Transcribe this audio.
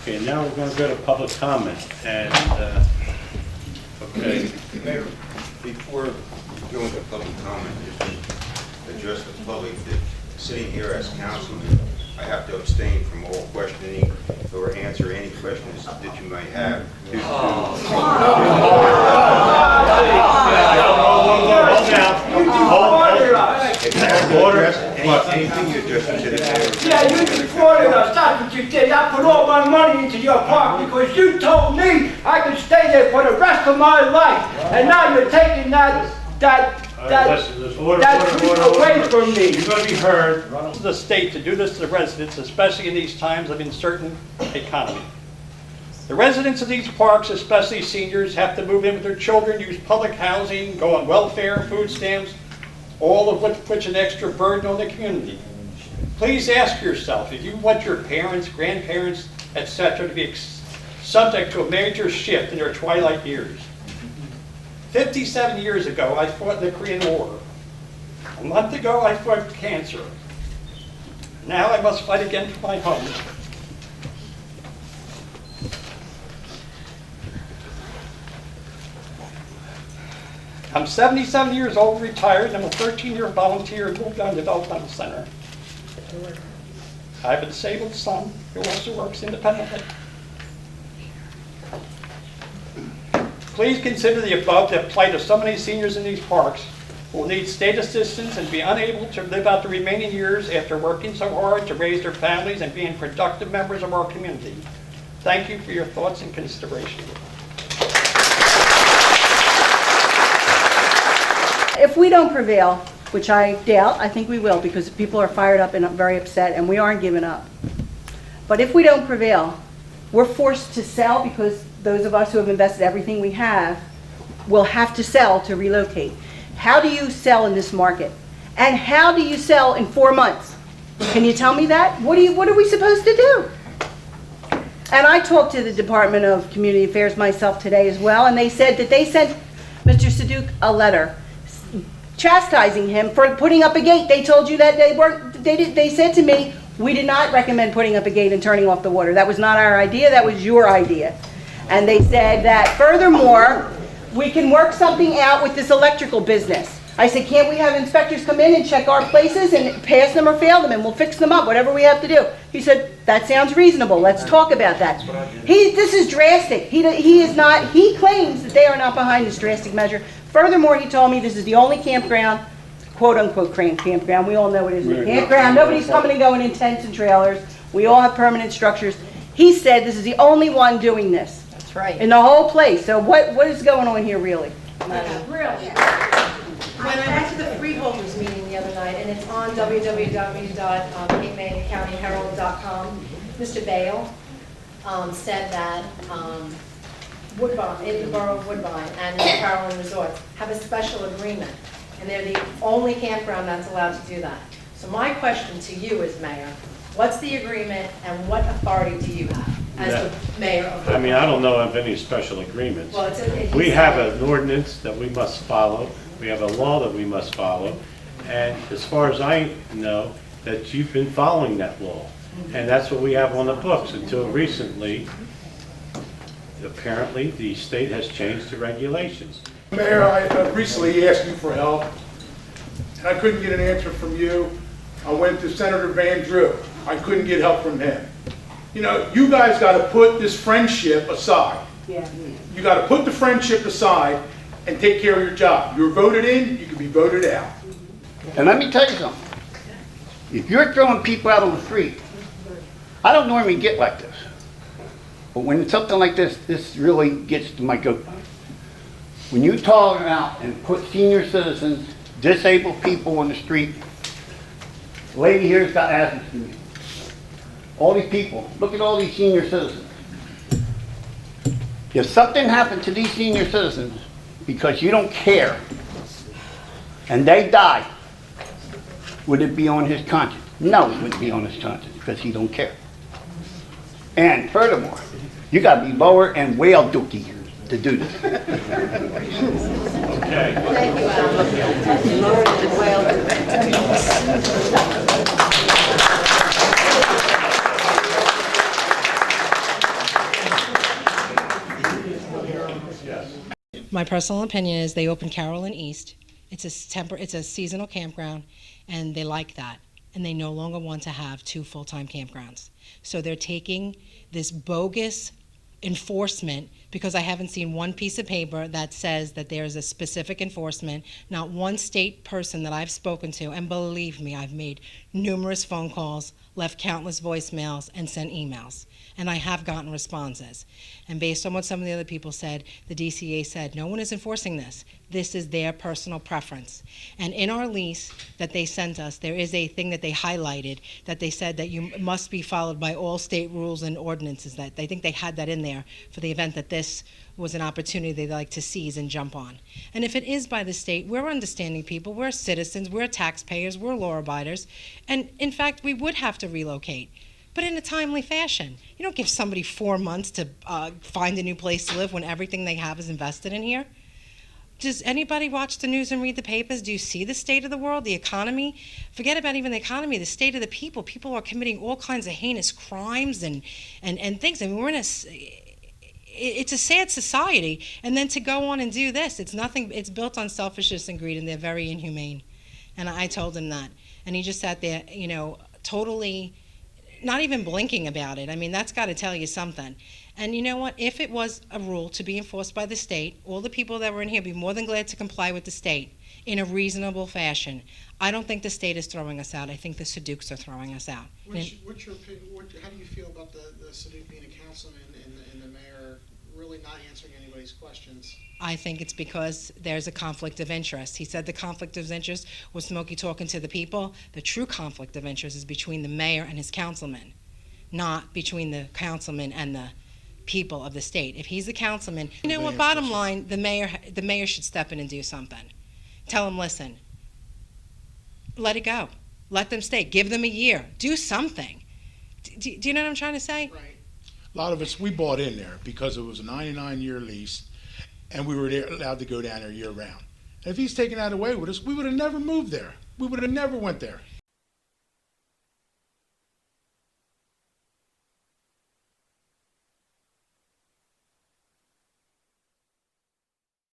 Okay, now we're going to go to public comment, and, okay. Mayor, before going to public comment, just to address the public, that sitting here as councilman, I have to abstain from all questioning or answer any questions that you might have. If you have to address anything, you address it to the mayor. Yeah, you defrauded us, that's what you did. I put all my money into your park because you told me I could stay there for the rest of my life. And now you're taking that truth away from me. You're going to be heard. To the state to do this to the residents, especially in these times of uncertain economy. The residents of these parks, especially seniors, have to move in with their children, use public housing, go on welfare, food stamps, all of which puts an extra burden on the community. Please ask yourself if you want your parents, grandparents, etc. to be subject to a major shift in their twilight years. 57 years ago, I fought the Korean War. A month ago, I fought cancer. Now I must fight again for my home. I'm 77 years old, retired, and I'm a 13-year volunteer at Woodbine Developmental Center. I have a disabled son who also works independently. Please consider the above, the plight of so many seniors in these parks who will need state assistance and be unable to live out the remaining years after working so hard to raise their families and being productive members of our community. Thank you for your thoughts and consideration. If we don't prevail, which I doubt, I think we will because people are fired up and very upset and we aren't giving up. But if we don't prevail, we're forced to sell because those of us who have invested everything we have will have to sell to relocate. How do you sell in this market? And how do you sell in 4 months? Can you tell me that? What are we supposed to do? And I talked to the Department of Community Affairs myself today as well, and they said that they sent Mr. Saduk a letter chastising him for putting up a gate. They told you that they said to me, we did not recommend putting up a gate and turning off the water. That was not our idea, that was your idea. And they said that furthermore, we can work something out with this electrical business. I said, can't we have inspectors come in and check our places and pass them or fail them and we'll fix them up, whatever we have to do. He said, that sounds reasonable, let's talk about that. This is drastic. He claims that they are not behind this drastic measure. Furthermore, he told me this is the only campground, quote unquote campground, we all know it is a campground, nobody's coming and going in tents and trailers, we all have permanent structures. He said this is the only one doing this. That's right. In the whole place, so what is going on here really? Really? When I went to the freeholders meeting the other night, and it's on www.capemancountyherald.com, Mr. Bale said that Woodbine, in the borough of Woodbine and the Carolyn Resorts have a special agreement, and they're the only campground that's allowed to do that. So my question to you is, Mayor, what's the agreement and what authority do you have as the mayor of Woodbine? I mean, I don't know of any special agreements. Well, We have an ordinance that we must follow. We have a law that we must follow. And as far as I know, that you've been following that law. And that's what we have on the books until recently. Apparently, the state has changed the regulations. Mayor, I recently asked you for help, and I couldn't get an answer from you. I went to Senator Van Drew. I couldn't get help from him. You know, you guys got to put this friendship aside. Yeah. You got to put the friendship aside and take care of your job. You're voted in, you can be voted out. And let me tell you something. If you're throwing people out on the street, I don't normally get like this. But when it's something like this, this really gets to my goat. When you talk out and put senior citizens, disabled people on the street, the lady here's got asthma. All these people, look at all these senior citizens. If something happened to these senior citizens because you don't care, and they die, would it be on his conscience? No, it wouldn't be on his conscience because he don't care. And furthermore, you got to be lower and whale dookie to do this. Okay. Thank you, Al. My personal opinion is they opened Carolyn East. It's a seasonal campground, and they like that. And they no longer want to have 2 full-time campgrounds. So they're taking this bogus enforcement, because I haven't seen one piece of paper that says that there's a specific enforcement, not one state person that I've spoken to, and believe me, I've made numerous phone calls, left countless voicemails, and sent emails. And I have gotten responses. And based on what some of the other people said, the DCA said, no one is enforcing this. This is their personal preference. And in our lease that they sent us, there is a thing that they highlighted that they said that you must be followed by all state rules and ordinances. That they think they had that in there for the event that this was an opportunity they'd like to seize and jump on. And if it is by the state, we're understanding people, we're citizens, we're taxpayers, we're law abiders, and in fact, we would have to relocate, but in a timely fashion. You don't give somebody 4 months to find a new place to live when everything they have is invested in here. Does anybody watch the news and read the papers? Do you see the state of the world, the economy? Forget about even the economy, the state of the people. People are committing all kinds of heinous crimes and things. I mean, we're in it's a sad society. And then to go on and do this, it's built on selfishness and greed, and they're very inhumane. And I told him that. And he just sat there, totally not even blinking about it. I mean, that's got to tell you something. And you know what? If it was a rule to be enforced by the state, all the people that were in here would be more than glad to comply with the state in a reasonable fashion. I don't think the state is throwing us out. I think the Sadduks are throwing us out. What's your opinion? How do you feel about the Saduk being a councilman and the mayor really not answering anybody's questions? I think it's because there's a conflict of interest. He said the conflict of interest was Smokey talking to the people. The true conflict of interest is between the mayor and his councilman, not between the councilman and the people of the state. If he's the councilman, you know what, bottom line, the mayor should step in and do something. Tell him, listen, let it go. Let them stay. Give them a year. Do something. Do you know what I'm trying to say? Right. A lot of us, we bought in there because it was a 99-year lease, and we were allowed to go down there year-round. And if he's taken that away with us, we would have never moved there. We would have never went there.